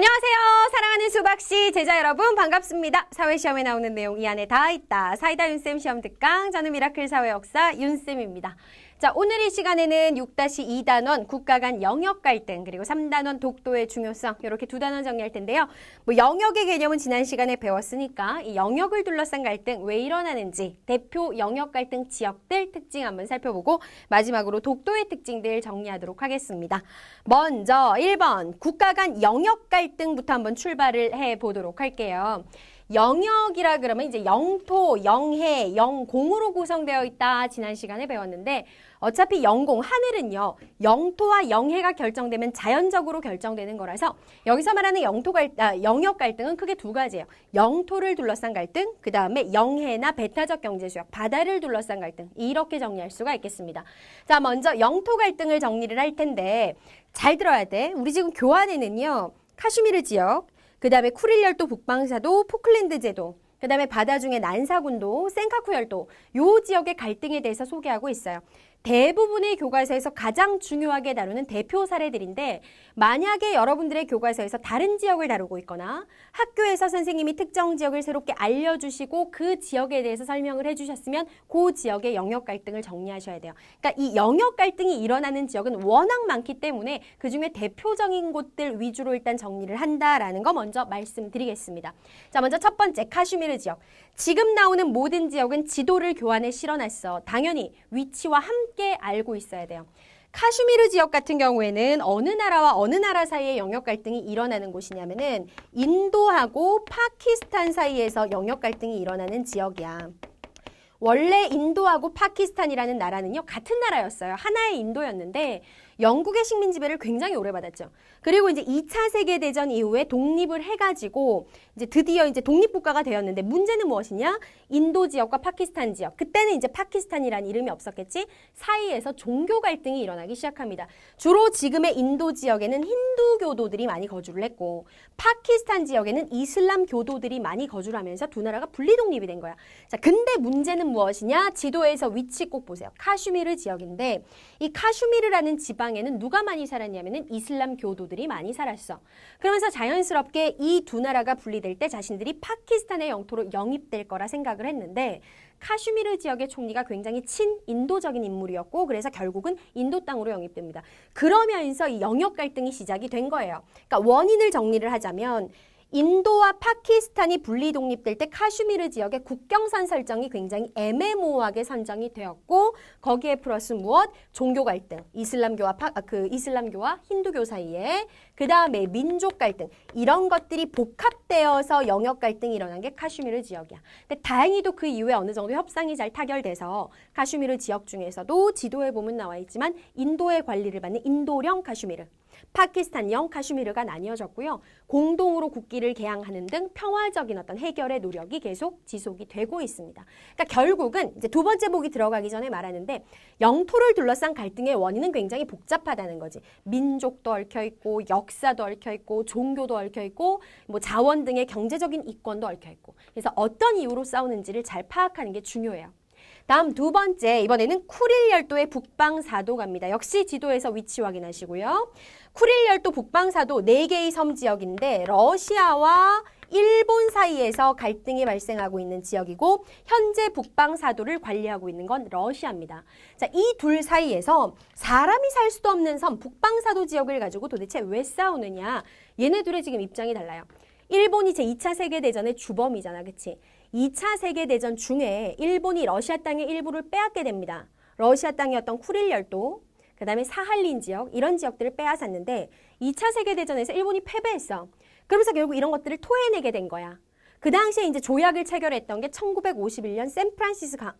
안녕하세요. 사랑하는 수박씨 제자 여러분 반갑습니다. 사회시험에 나오는 내용 이 안에 다 있다. 사이다 윤쌤 시험 특강 저는 미라클 사회역사 윤쌤입니다. 자, 오늘 이 시간에는 6-2단원 국가 간 영역 갈등 그리고 3단원 독도의 중요성 이렇게 두 단원 정리할 텐데요. 영역의 개념은 지난 시간에 배웠으니까 이 영역을 둘러싼 갈등 왜 일어나는지 대표 영역 갈등 지역들 특징 한번 살펴보고 마지막으로 독도의 특징들 정리하도록 하겠습니다. 먼저 1번 국가 간 영역 갈등부터 한번 출발을 해보도록 할게요. 영역이라 그러면 이제 영토, 영해, 영공으로 구성되어 있다. 지난 시간에 배웠는데 어차피 영공, 하늘은요. 영토와 영해가 결정되면 자연적으로 결정되는 거라서 여기서 말하는 영역 갈등은 크게 두 가지예요. 영토를 둘러싼 갈등, 그 다음에 영해나 배타적 경제수역, 바다를 둘러싼 갈등 이렇게 정리할 수가 있겠습니다. 자, 먼저 영토 갈등을 정리를 할 텐데 잘 들어야 돼. 우리 지금 교환에는요. 카슈미르 지역, 그 다음에 쿠릴 열도 북방사도, 포클랜드 제도, 그 다음에 바다 중에 난사군도, 센카쿠 열도 요 지역의 갈등에 대해서 소개하고 있어요. 대부분의 교과서에서 가장 중요하게 다루는 대표 사례들인데 만약에 여러분들의 교과서에서 다른 지역을 다루고 있거나 학교에서 선생님이 특정 지역을 새롭게 알려주시고 그 지역에 대해서 설명을 해주셨으면 그 지역의 영역 갈등을 정리하셔야 돼요. 그러니까 이 영역 갈등이 일어나는 지역은 워낙 많기 때문에 그중에 대표적인 곳들 위주로 일단 정리를 한다라는 거 먼저 말씀드리겠습니다. 자, 먼저 첫 번째 카슈미르 지역. 지금 나오는 모든 지역은 지도를 교환에 실어놨어. 당연히 위치와 함께 알고 있어야 돼요. 카슈미르 지역 같은 경우에는 어느 나라와 어느 나라 사이에 영역 갈등이 일어나는 곳이냐면은 인도하고 파키스탄 사이에서 영역 갈등이 일어나는 지역이야. 원래 인도하고 파키스탄이라는 나라는요, 같은 나라였어요. 하나의 인도였는데 영국의 식민 지배를 굉장히 오래 받았죠. 그리고 이제 2차 세계대전 이후에 독립을 해가지고 이제 드디어 이제 독립국가가 되었는데 문제는 무엇이냐? 인도 지역과 파키스탄 지역. 그때는 이제 파키스탄이라는 이름이 없었겠지? 사이에서 종교 갈등이 일어나기 시작합니다. 주로 지금의 인도 지역에는 힌두 교도들이 많이 거주를 했고 파키스탄 지역에는 이슬람 교도들이 많이 거주를 하면서 두 나라가 분리 독립이 된 거야. 자, 근데 문제는 무엇이냐? 지도에서 위치 꼭 보세요. 카슈미르 지역인데 이 카슈미르라는 지방에는 누가 많이 살았냐면은 이슬람 교도들이 많이 살았어. 그러면서 자연스럽게 이 두 나라가 분리될 때 자신들이 파키스탄의 영토로 영입될 거라 생각을 했는데 카슈미르 지역의 총리가 굉장히 친인도적인 인물이었고 그래서 결국은 인도 땅으로 영입됩니다. 그러면서 이 영역 갈등이 시작이 된 거예요. 그러니까 원인을 정리를 하자면 인도와 파키스탄이 분리 독립될 때 카슈미르 지역의 국경선 설정이 굉장히 애매모호하게 선정이 되었고 거기에 플러스 무엇? 종교 갈등, 이슬람교와 힌두교 사이에 그 다음에 민족 갈등 이런 것들이 복합되어서 영역 갈등이 일어난 게 카슈미르 지역이야. 근데 다행히도 그 이후에 어느 정도 협상이 잘 타결돼서 카슈미르 지역 중에서도 지도에 보면 나와 있지만 인도의 관리를 받는 인도령 카슈미르, 파키스탄령 카슈미르가 나뉘어졌고요. 공동으로 국기를 개항하는 등 평화적인 어떤 해결의 노력이 계속 지속이 되고 있습니다. 그러니까 결국은 이제 두 번째 보기 들어가기 전에 말하는데 영토를 둘러싼 갈등의 원인은 굉장히 복잡하다는 거지. 민족도 얽혀있고 역사도 얽혀있고 종교도 얽혀있고 뭐 자원 등의 경제적인 이권도 얽혀있고 그래서 어떤 이유로 싸우는지를 잘 파악하는 게 중요해요. 다음 두 번째, 이번에는 쿠릴 열도의 북방사도 갑니다. 역시 지도에서 위치 확인하시고요. 쿠릴 열도 북방사도 4개의 섬 지역인데 러시아와 일본 사이에서 갈등이 발생하고 있는 지역이고 현재 북방사도를 관리하고 있는 건 러시아입니다. 자, 이 둘 사이에서 사람이 살 수도 없는 섬 북방사도 지역을 가지고 도대체 왜 싸우느냐. 얘네들의 지금 입장이 달라요. 일본이 제2차 세계대전의 주범이잖아. 그치? 2차 세계대전 중에 일본이 러시아 땅의 일부를 빼앗게 됩니다. 러시아 땅이었던 쿠릴 열도, 그 다음에 사할린 지역, 이런 지역들을 빼앗았는데 2차 세계대전에서 일본이 패배했어. 그러면서 결국 이런 것들을 토해내게 된 거야. 그 당시에 이제 조약을 체결했던 게 1951년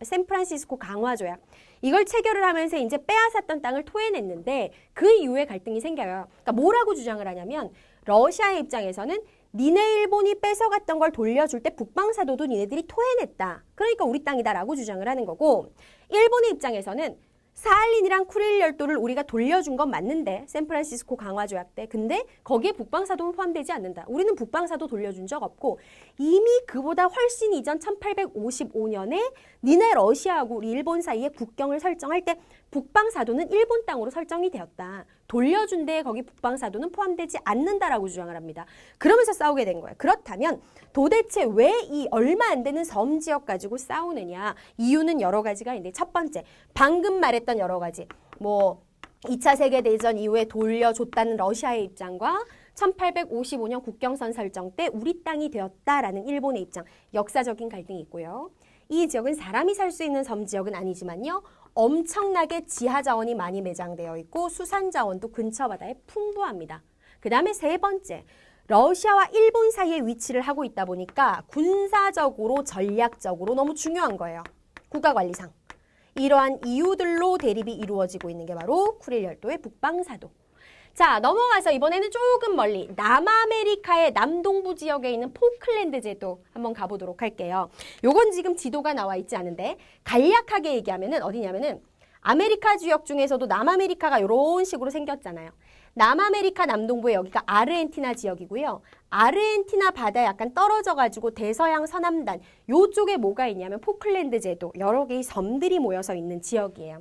샌프란시스코 강화조약. 이걸 체결을 하면서 이제 빼앗았던 땅을 토해냈는데 그 이후에 갈등이 생겨요. 그러니까 뭐라고 주장을 하냐면 러시아의 입장에서는 니네 일본이 뺏어갔던 걸 돌려줄 때 북방사도도 니네들이 토해냈다. 그러니까 우리 땅이다라고 주장을 하는 거고 일본의 입장에서는 사할린이랑 쿠릴 열도를 우리가 돌려준 건 맞는데 샌프란시스코 강화조약 때 근데 거기에 북방사도는 포함되지 않는다. 우리는 북방사도 돌려준 적 없고 이미 그보다 훨씬 이전 1855년에 니네 러시아하고 우리 일본 사이에 국경을 설정할 때 북방사도는 일본 땅으로 설정이 되었다. 돌려준데 거기 북방사도는 포함되지 않는다라고 주장을 합니다. 그러면서 싸우게 된 거예요. 그렇다면 도대체 왜 이 얼마 안 되는 섬 지역 가지고 싸우느냐? 이유는 여러 가지가 있는데 첫 번째, 방금 말했던 여러 가지. 뭐 2차 세계대전 이후에 돌려줬다는 러시아의 입장과 1855년 국경선 설정 때 우리 땅이 되었다라는 일본의 입장, 역사적인 갈등이 있고요. 이 지역은 사람이 살 수 있는 섬 지역은 아니지만요. 엄청나게 지하 자원이 많이 매장되어 있고 수산 자원도 근처 바다에 풍부합니다. 그 다음에 세 번째, 러시아와 일본 사이에 위치를 하고 있다 보니까 군사적으로 전략적으로 너무 중요한 거예요. 국가관리상. 이러한 이유들로 대립이 이루어지고 있는 게 바로 쿠릴 열도의 북방사도. 자, 넘어가서 이번에는 조금 멀리 남아메리카의 남동부 지역에 있는 포클랜드 제도 한번 가보도록 할게요. 요건 지금 지도가 나와 있지 않은데 간략하게 얘기하면은 어디냐면은 아메리카 지역 중에서도 남아메리카가 이런 식으로 생겼잖아요. 남아메리카 남동부에 여기가 아르헨티나 지역이고요. 아르헨티나 바다에 약간 떨어져가지고 대서양 서남단 요쪽에 뭐가 있냐면 포클랜드 제도 여러 개의 섬들이 모여서 있는 지역이에요.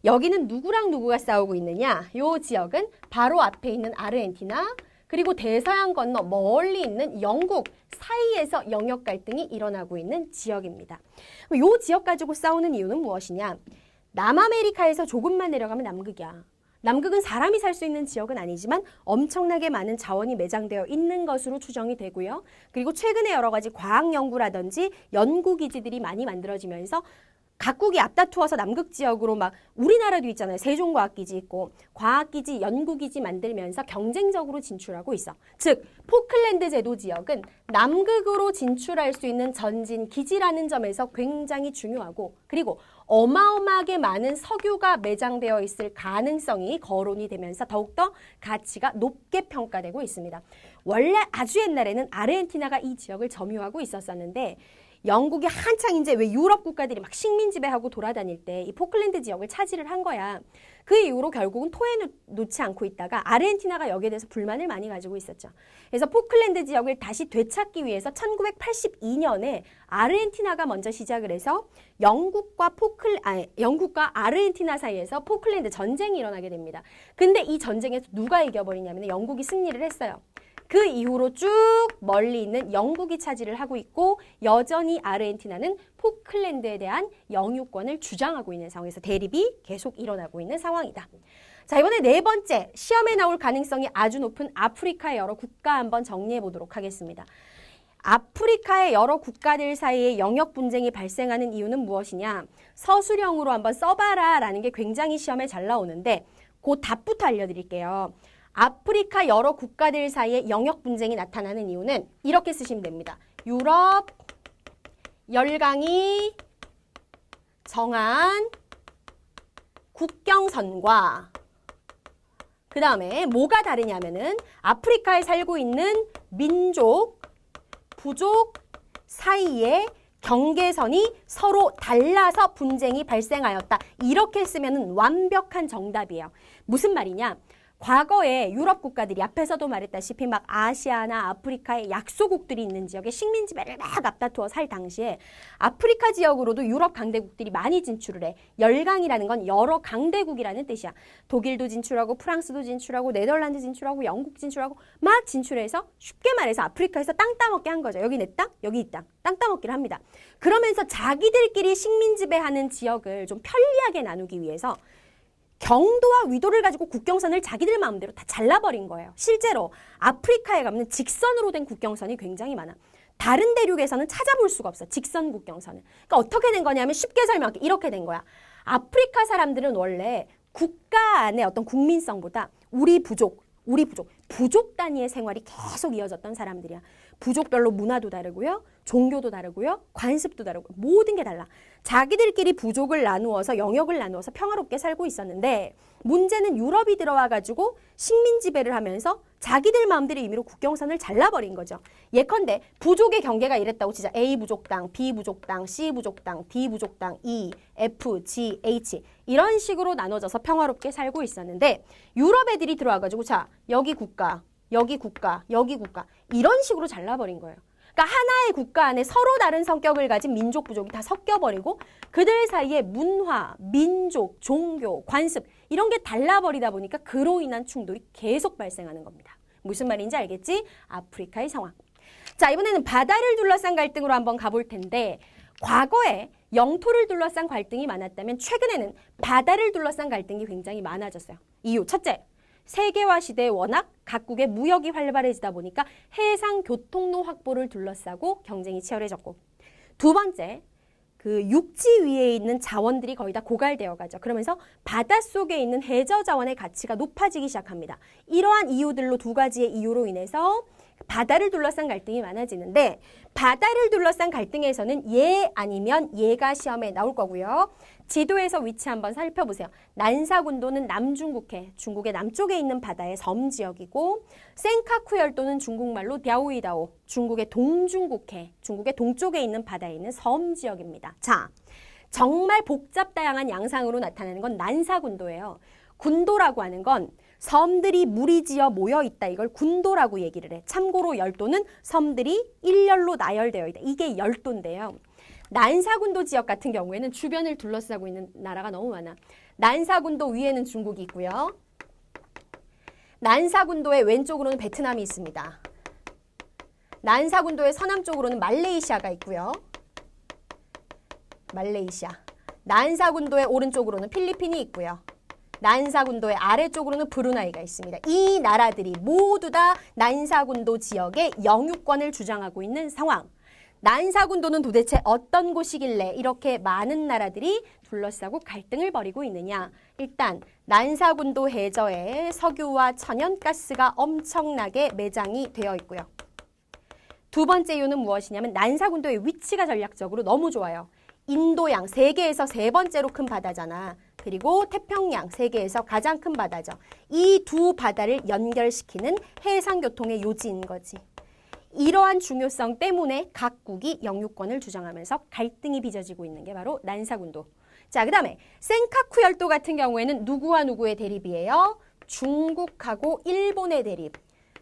여기는 누구랑 누구가 싸우고 있느냐? 요 지역은 바로 앞에 있는 아르헨티나 그리고 대서양 건너 멀리 있는 영국 사이에서 영역 갈등이 일어나고 있는 지역입니다. 요 지역 가지고 싸우는 이유는 무엇이냐? 남아메리카에서 조금만 내려가면 남극이야. 남극은 사람이 살 수 있는 지역은 아니지만 엄청나게 많은 자원이 매장되어 있는 것으로 추정이 되고요. 그리고 최근에 여러 가지 과학 연구라든지 연구기지들이 많이 만들어지면서 각국이 앞다투어서 남극 지역으로 막 우리나라도 있잖아요. 세종과학기지 있고 과학기지, 연구기지 만들면서 경쟁적으로 진출하고 있어. 즉 포클랜드 제도 지역은 남극으로 진출할 수 있는 전진 기지라는 점에서 굉장히 중요하고 그리고 어마어마하게 많은 석유가 매장되어 있을 가능성이 거론이 되면서 더욱더 가치가 높게 평가되고 있습니다. 원래 아주 옛날에는 아르헨티나가 이 지역을 점유하고 있었었는데 영국이 한창 이제 왜 유럽 국가들이 막 식민 지배하고 돌아다닐 때 이 포클랜드 지역을 차지를 한 거야. 그 이후로 결국은 토에 놓지 않고 있다가 아르헨티나가 여기에 대해서 불만을 많이 가지고 있었죠. 그래서 포클랜드 지역을 다시 되찾기 위해서 1982년에 아르헨티나가 먼저 시작을 해서 영국과 아르헨티나 사이에서 포클랜드 전쟁이 일어나게 됩니다. 근데 이 전쟁에서 누가 이겨버리냐면 영국이 승리를 했어요. 그 이후로 쭉 멀리 있는 영국이 차지를 하고 있고 여전히 아르헨티나는 포클랜드에 대한 영유권을 주장하고 있는 상황에서 대립이 계속 일어나고 있는 상황이다. 자, 이번에 네 번째 시험에 나올 가능성이 아주 높은 아프리카의 여러 국가 한번 정리해 보도록 하겠습니다. 아프리카의 여러 국가들 사이에 영역 분쟁이 발생하는 이유는 무엇이냐? 서술형으로 한번 써봐라 라는 게 굉장히 시험에 잘 나오는데 그 답부터 알려드릴게요. 아프리카 여러 국가들 사이에 영역 분쟁이 나타나는 이유는 이렇게 쓰시면 됩니다. 유럽 열강이 정한 국경선과 그 다음에 뭐가 다르냐면은 아프리카에 살고 있는 민족, 부족 사이에 경계선이 서로 달라서 분쟁이 발생하였다. 이렇게 쓰면은 완벽한 정답이에요. 무슨 말이냐? 과거에 유럽 국가들이 앞에서도 말했다시피 막 아시아나 아프리카의 약소국들이 있는 지역에 식민 지배를 막 앞다투어 살 당시에 아프리카 지역으로도 유럽 강대국들이 많이 진출을 해. 열강이라는 건 여러 강대국이라는 뜻이야. 독일도 진출하고 프랑스도 진출하고 네덜란드 진출하고 영국 진출하고 막 진출해서 쉽게 말해서 아프리카에서 땅 따먹게 한 거죠. 여기 내 땅, 여기 이 땅. 땅 따먹기를 합니다. 그러면서 자기들끼리 식민 지배하는 지역을 좀 편리하게 나누기 위해서 경도와 위도를 가지고 국경선을 자기들 마음대로 다 잘라버린 거예요. 실제로 아프리카에 가면 직선으로 된 국경선이 굉장히 많아. 다른 대륙에서는 찾아볼 수가 없어. 직선 국경선을. 그러니까 어떻게 된 거냐면 쉽게 설명할게. 이렇게 된 거야. 아프리카 사람들은 원래 국가 안의 어떤 국민성보다 우리 부족 단위의 생활이 계속 이어졌던 사람들이야. 부족별로 문화도 다르고요. 종교도 다르고요. 관습도 다르고 모든 게 달라. 자기들끼리 부족을 나누어서 영역을 나누어서 평화롭게 살고 있었는데 문제는 유럽이 들어와가지고 식민 지배를 하면서 자기들 마음대로 임의로 국경선을 잘라버린 거죠. 예컨대 부족의 경계가 이랬다고 치자. A 부족당, B 부족당, C 부족당, D 부족당, E, F, G, H 이런 식으로 나눠져서 평화롭게 살고 있었는데 유럽 애들이 들어와가지고 자 여기 국가, 여기 국가, 여기 국가 이런 식으로 잘라버린 거예요. 그러니까 하나의 국가 안에 서로 다른 성격을 가진 민족, 부족이 다 섞여버리고 그들 사이에 문화, 민족, 종교, 관습 이런 게 달라버리다 보니까 그로 인한 충돌이 계속 발생하는 겁니다. 무슨 말인지 알겠지? 아프리카의 상황. 자, 이번에는 바다를 둘러싼 갈등으로 한번 가볼 텐데 과거에 영토를 둘러싼 갈등이 많았다면 최근에는 바다를 둘러싼 갈등이 굉장히 많아졌어요. 이유 첫째, 세계화 시대에 워낙 각국의 무역이 활발해지다 보니까 해상 교통로 확보를 둘러싸고 경쟁이 치열해졌고, 두 번째, 그 육지 위에 있는 자원들이 거의 다 고갈되어 가죠. 그러면서 바닷속에 있는 해저 자원의 가치가 높아지기 시작합니다. 이러한 이유들로 두 가지의 이유로 인해서 바다를 둘러싼 갈등이 많아지는데, 바다를 둘러싼 갈등에서는 예 아니면 예가 시험에 나올 거고요. 지도에서 위치 한번 살펴보세요. 난사군도는 남중국해, 중국의 남쪽에 있는 바다의 섬 지역이고, 센카쿠 열도는 중국말로 랴오이다오, 중국의 동중국해, 중국의 동쪽에 있는 바다에 있는 섬 지역입니다. 자, 정말 복잡다양한 양상으로 나타나는 건 난사군도예요. 군도라고 하는 건 섬들이 무리지어 모여있다. 이걸 군도라고 얘기를 해. 참고로 열도는 섬들이 일렬로 나열되어 있다. 이게 열도인데요. 난사군도 지역 같은 경우에는 주변을 둘러싸고 있는 나라가 너무 많아. 난사군도 위에는 중국이 있고요. 난사군도의 왼쪽으로는 베트남이 있습니다. 난사군도의 서남쪽으로는 말레이시아가 있고요. 말레이시아. 난사군도의 오른쪽으로는 필리핀이 있고요. 난사군도의 아래쪽으로는 브루나이가 있습니다. 이 나라들이 모두 다 난사군도 지역의 영유권을 주장하고 있는 상황. 난사군도는 도대체 어떤 곳이길래 이렇게 많은 나라들이 둘러싸고 갈등을 벌이고 있느냐. 일단 난사군도 해저에 석유와 천연가스가 엄청나게 매장이 되어 있고요. 두 번째 이유는 무엇이냐면 난사군도의 위치가 전략적으로 너무 좋아요. 인도양, 세계에서 세 번째로 큰 바다잖아. 그리고 태평양, 세계에서 가장 큰 바다죠. 이 두 바다를 연결시키는 해상교통의 요지인 거지. 이러한 중요성 때문에 각국이 영유권을 주장하면서 갈등이 빚어지고 있는 게 바로 난사군도. 자, 그 다음에 센카쿠 열도 같은 경우에는 누구와 누구의 대립이에요? 중국하고 일본의 대립.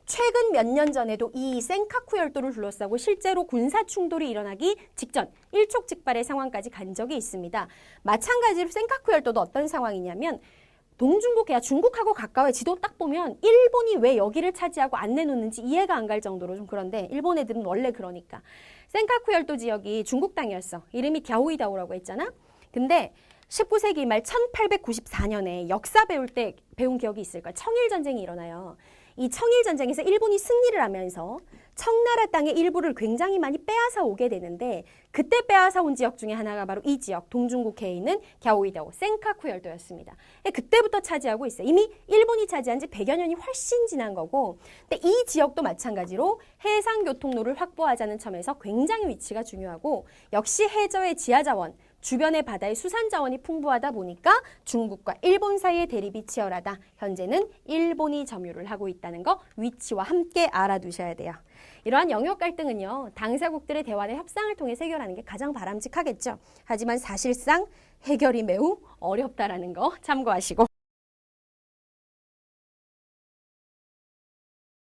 최근 몇 년 전에도 이 센카쿠 열도를 둘러싸고 실제로 군사 충돌이 일어나기 직전 일촉즉발의 상황까지 간 적이 있습니다. 마찬가지로 센카쿠 열도도 어떤 상황이냐면 동중국해야 중국하고 가까워요. 지도 딱 보면 일본이 왜 여기를 차지하고 안 내놓는지 이해가 안 갈 정도로 좀 그런데 일본 애들은 원래 그러니까. 센카쿠 열도 지역이 중국 땅이었어. 이름이 갸오이다오라고 했잖아. 근데 19세기 말 1894년에 역사 배울 때 배운 기억이 있을 거야. 청일전쟁이 일어나요. 이 청일전쟁에서 일본이 승리를 하면서 청나라 땅의 일부를 굉장히 많이 빼앗아 오게 되는데 그때 빼앗아 온 지역 중에 하나가 바로 이 지역 동중국해에 있는 갸오이다오 센카쿠 열도였습니다. 그때부터 차지하고 있어요. 이미 일본이 차지한 지 100여 년이 훨씬 지난 거고, 근데 이 지역도 마찬가지로 해상교통로를 확보하자는 점에서 굉장히 위치가 중요하고, 역시 해저의 지하자원, 주변의 바다의 수산자원이 풍부하다 보니까 중국과 일본 사이의 대립이 치열하다. 현재는 일본이 점유를 하고 있다는 거 위치와 함께 알아두셔야 돼요. 이러한 영역 갈등은요, 당사국들의 대화나 협상을 통해 해결하는 게 가장 바람직하겠죠. 하지만 사실상 해결이 매우 어렵다라는 거 참고하시고.